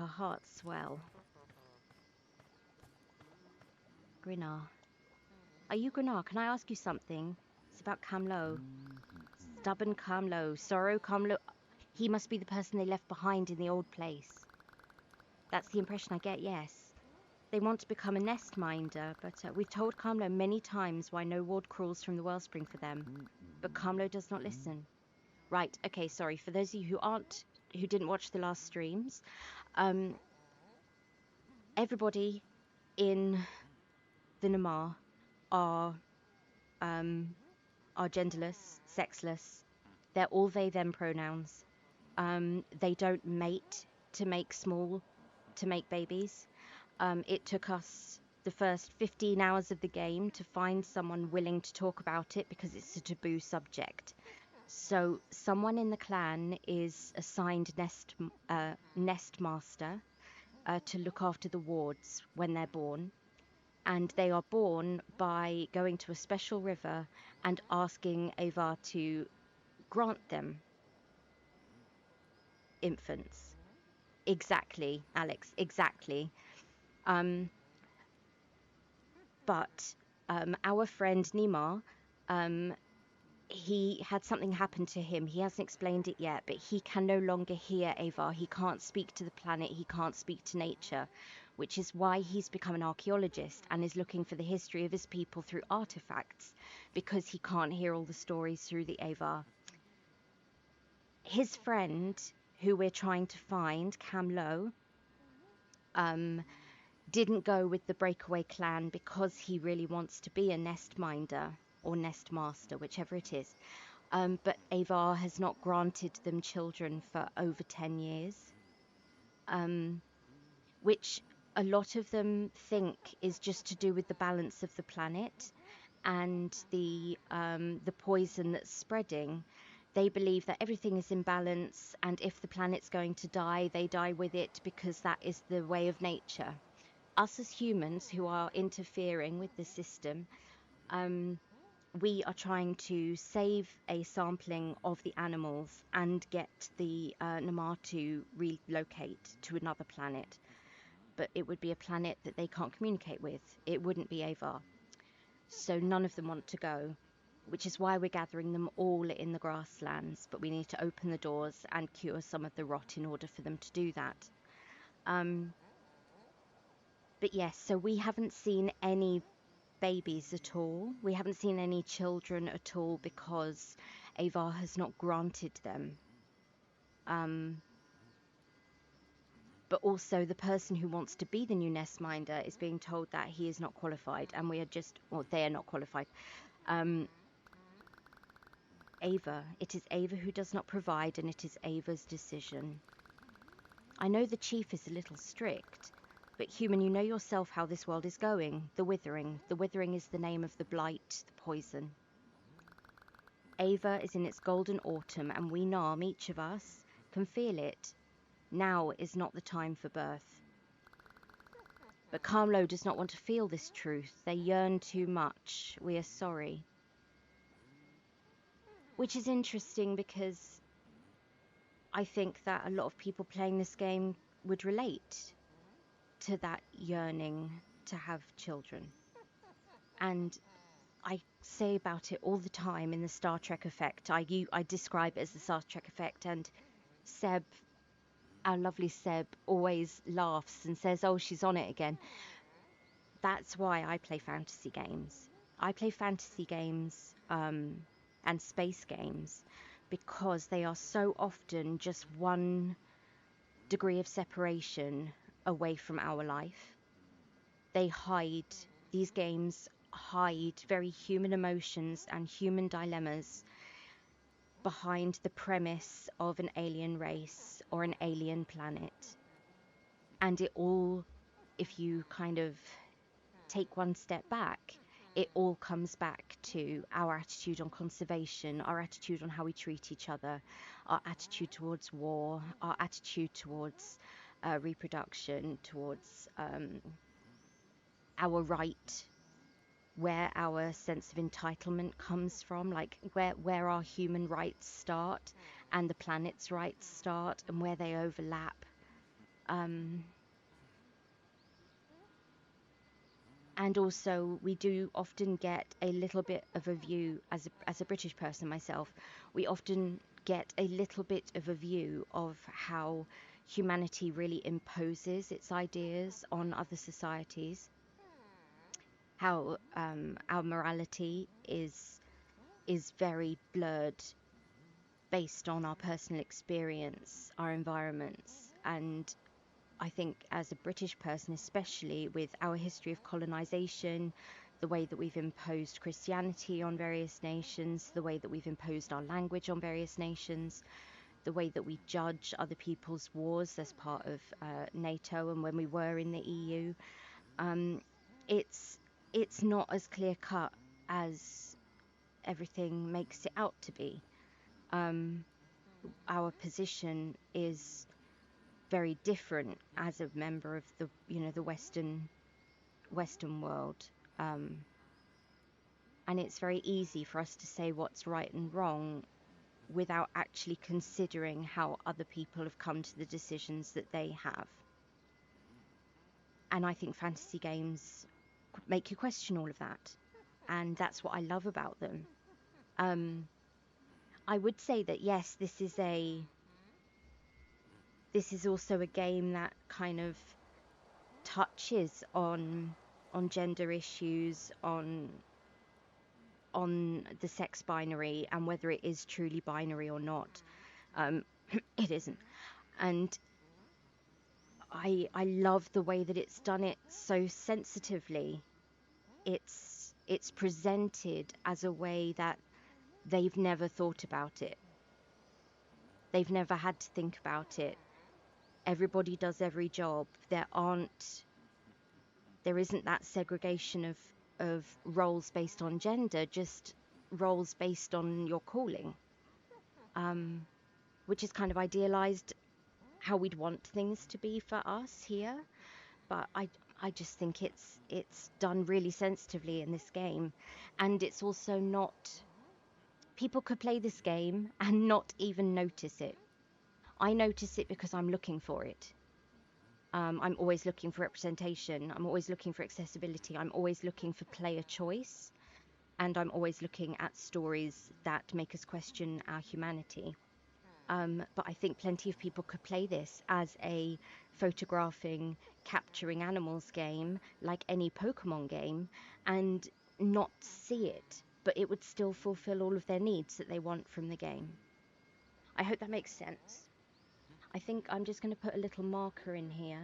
her heart swell. Grinnar. Are you Grinnar? Can I ask you something? It's about Camlo. Stubborn Camlo. Sorrow Camlo. He must be the person they left behind in the old place. That's the impression I get, yes. They want to become a nest minder, but we've told Camlo many times why no ward crawls from the wellspring for them. But Camlo does not listen. Right, okay, sorry. For those of you who didn't watch the last streams, everybody in the Namar are genderless, sexless. They're all they them pronouns. They don't mate to make babies. It took us the first 15 hours of the game to find someone willing to talk about it because it's a taboo subject. So someone in the clan is assigned nest master to look after the wards when they're born. And they are born by going to a special river and asking Avar to grant them infants. Exactly, Alex, exactly. But our friend Nimar, he had something happen to him. He hasn't explained it yet, but he can no longer hear Avar. He can't speak to the planet. He can't speak to nature, which is why he's become an archaeologist and is looking for the history of his people through artifacts, because he can't hear all the stories through the Avar. His friend, who we're trying to find, Camlo, didn't go with the breakaway clan because he really wants to be a nest minder or nest master, whichever it is. But Avar has not granted them children for over 10 years, which a lot of them think is just to do with the balance of the planet and the poison that's spreading. They believe that everything is in balance, and if the planet's going to die, they die with it because that is the way of nature. Us as humans who are interfering with the system, we are trying to save a sampling of the animals and get the Namar to relocate to another planet. But it would be a planet that they can't communicate with. It wouldn't be Avar. So none of them want to go, which is why we're gathering them all in the grasslands. But we need to open the doors and cure some of the rot in order for them to do that. But yes, so we haven't seen any babies at all. We haven't seen any children at all because Avar has not granted them. But also the person who wants to be the new nest minder is being told that he is not qualified, and we are just, well, they are not qualified. Ava, it is Ava who does not provide, and it is Ava's decision. I know the chief is a little strict, but human, you know yourself how this world is going. The withering. The withering is the name of the blight, the poison. Ava is in its golden autumn, and we Narm, each of us, can feel it. Now is not the time for birth. But Camlo does not want to feel this truth. They yearn too much. We are sorry. Which is interesting because I think that a lot of people playing this game would relate to that yearning to have children. And I say about it all the time in the Star Trek effect. I describe it as the Star Trek effect, and Seb, our lovely Seb, always laughs and says, oh, she's on it again. That's why I play fantasy games. I play fantasy games and space games because they are so often just one degree of separation away from our life. These games hide very human emotions and human dilemmas behind the premise of an alien race or an alien planet. And it all, if you kind of take one step back, it all comes back to our attitude on conservation, our attitude on how we treat each other, our attitude towards war, our attitude towards reproduction, towards our right, where our sense of entitlement comes from, like where our human rights start and the planet's rights start and where they overlap. Um, and also we do often get a little bit of a view, as a British person myself, we often get a little bit of a view of how humanity really imposes its ideas on other societies, how our morality is very blurred based on our personal experience, our environments. And I think as a British person, especially with our history of colonization, the way that we've imposed Christianity on various nations, the way that we've imposed our language on various nations, the way that we judge other people's wars as part of NATO and when we were in the EU, um, it's not as clear cut as everything makes it out to be. Our position is very different as a member of the the Western world, and it's very easy for us to say what's right and wrong without actually considering how other people have come to the decisions that they have. And I think fantasy games make you question all of that, and that's what I love about them. I would say that yes, this is also a game that kind of touches on gender issues, on the sex binary and whether it is truly binary or not. It isn't. And I love the way that it's done it so sensitively. It's presented as a way that they've never thought about it. They've never had to think about it. Everybody does every job. There isn't that segregation of roles based on gender, just roles based on your calling, which is kind of idealized how we'd want things to be for us here. But I just think it's done really sensitively in this game, and it's also not. People could play this game and not even notice it. I notice it because I'm looking for it. I'm always looking for representation. I'm always looking for accessibility. I'm always looking for player choice. And I'm always looking at stories that make us question our humanity. But I think plenty of people could play this as a photographing, capturing animals game, like any Pokemon game, and not see it, but it would still fulfill all of their needs that they want from the game. I hope that makes sense. I think I'm just going to put a little marker in here